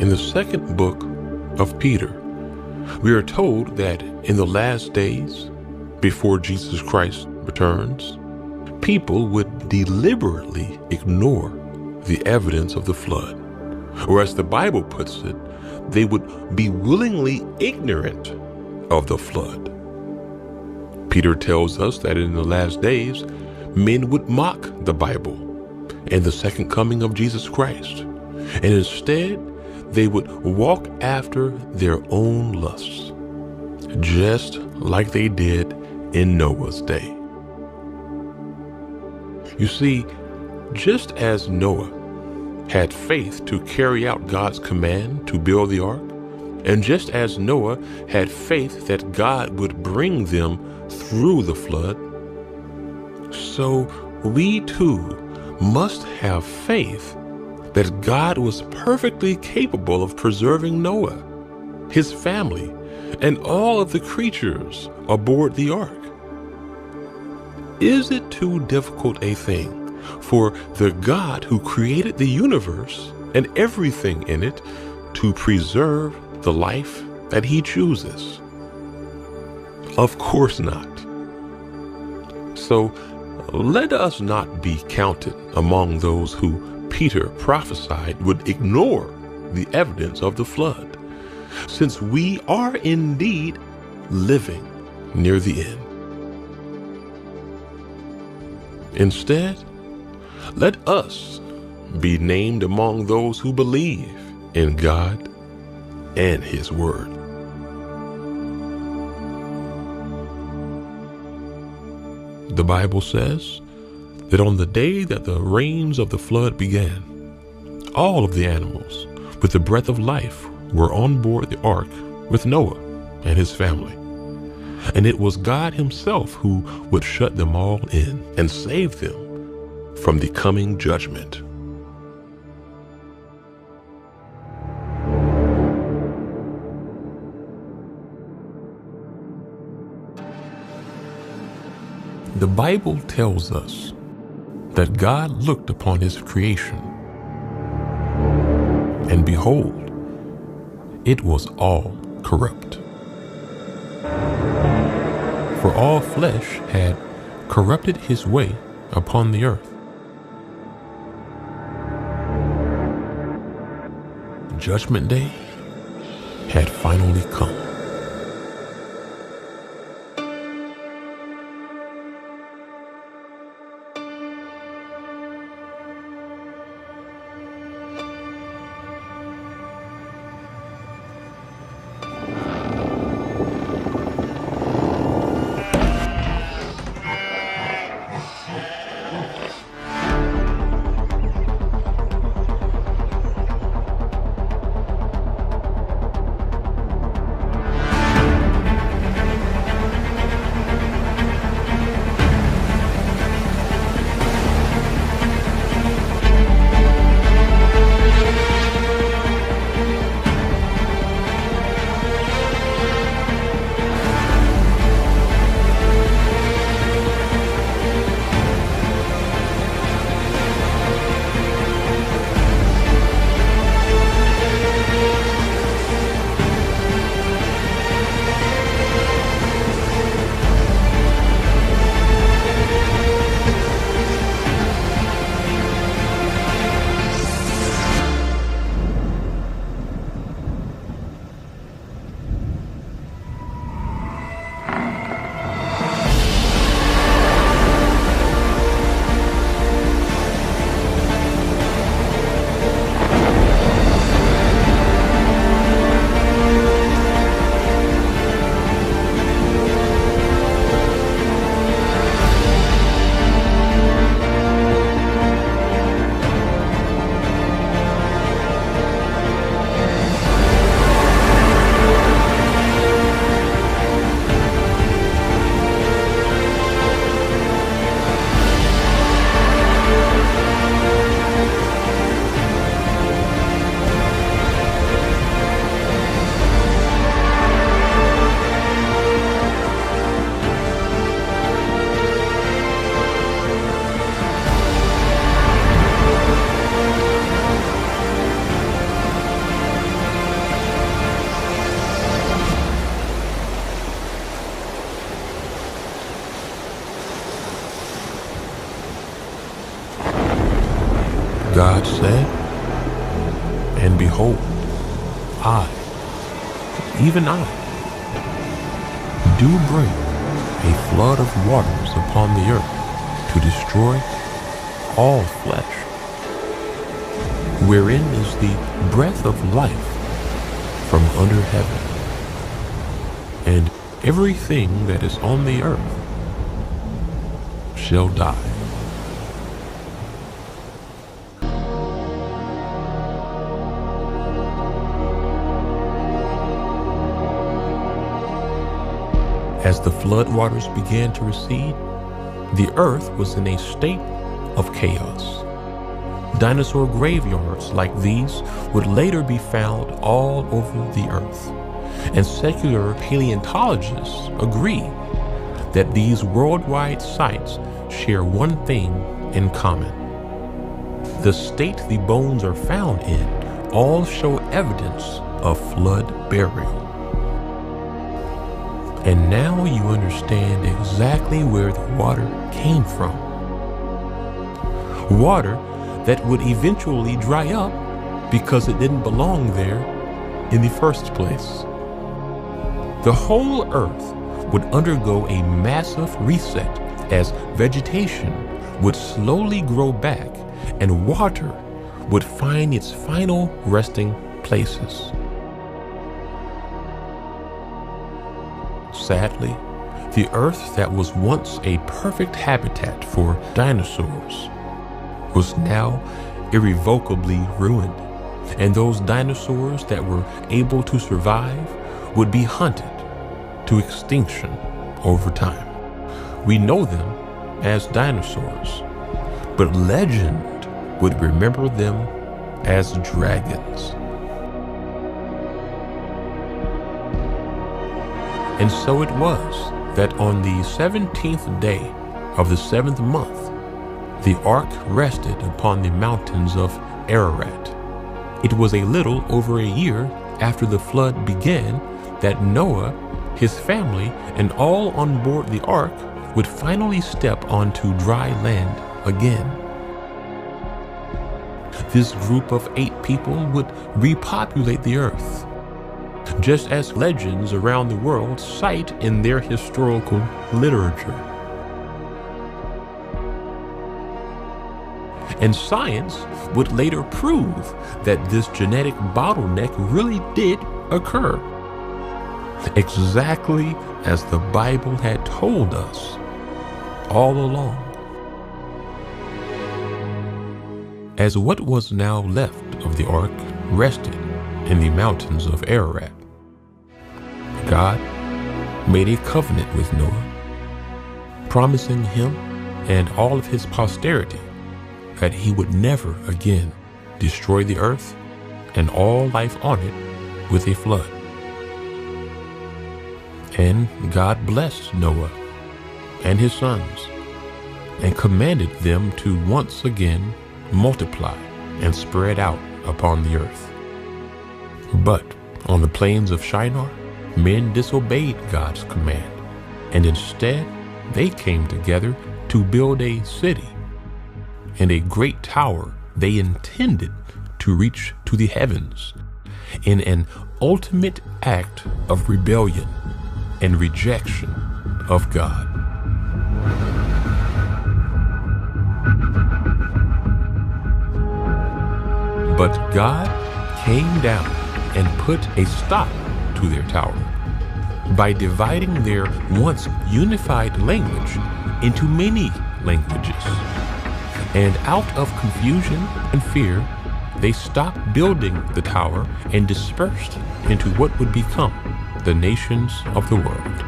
In the second book of Peter, we are told that in the last days, before Jesus Christ returns, people would deliberately ignore the evidence of the flood. Or as the Bible puts it, they would be willingly ignorant of the flood. Peter tells us that in the last days, men would mock the Bible and the second coming of Jesus Christ, and instead they would walk after their own lusts, just like they did in Noah's day. You see, just as Noah had faith to carry out God's command to build the ark, and just as Noah had faith that God would bring them through the flood, so we too must have faith that God was perfectly capable of preserving Noah, his family, and all of the creatures aboard the ark. Is it too difficult a thing for the God who created the universe and everything in it to preserve the life that he chooses? Of course not. So let us not be counted among those who Peter prophesied would ignore the evidence of the flood, since we are indeed living near the end. Instead, let us be named among those who believe in God and his word. The Bible says that on the day that the rains of the flood began, all of the animals with the breath of life were on board the ark with Noah and his family. And it was God himself who would shut them all in and save them from the coming judgment. The Bible tells us that God looked upon his creation, and behold, it was all corrupt. For all flesh had corrupted his way upon the earth. Judgment Day had finally come. God said, "And behold, I, even I, do bring a flood of waters upon the earth to destroy all flesh, wherein is the breath of life from under heaven, and everything that is on the earth shall die." As the floodwaters began to recede, the earth was in a state of chaos. Dinosaur graveyards like these would later be found all over the earth, and secular paleontologists agree that these worldwide sites share one thing in common. The state the bones are found in all show evidence of flood burial. And now you understand exactly where the water came from. Water that would eventually dry up because it didn't belong there in the first place. The whole earth would undergo a massive reset as vegetation would slowly grow back and water would find its final resting places. Sadly, the earth that was once a perfect habitat for dinosaurs was now irrevocably ruined, and those dinosaurs that were able to survive would be hunted to extinction over time. We know them as dinosaurs, but legend would remember them as dragons. And so it was that on the 17th day of the 7th month, the ark rested upon the mountains of Ararat. It was a little over a year after the flood began that Noah, his family, and all on board the ark would finally step onto dry land again. This group of 8 people would repopulate the earth, just as legends around the world cite in their historical literature. And science would later prove that this genetic bottleneck really did occur, exactly as the Bible had told us all along. As what was now left of the ark rested in the mountains of Ararat, God made a covenant with Noah, promising him and all of his posterity that he would never again destroy the earth and all life on it with a flood. And God blessed Noah and his sons and commanded them to once again multiply and spread out upon the earth. But on the plains of Shinar, men disobeyed God's command, and instead they came together to build a city and a great tower they intended to reach to the heavens in an ultimate act of rebellion and rejection of God. But God came down and put a stop to their tower by dividing their once unified language into many languages. And out of confusion and fear, they stopped building the tower and dispersed into what would become the nations of the world.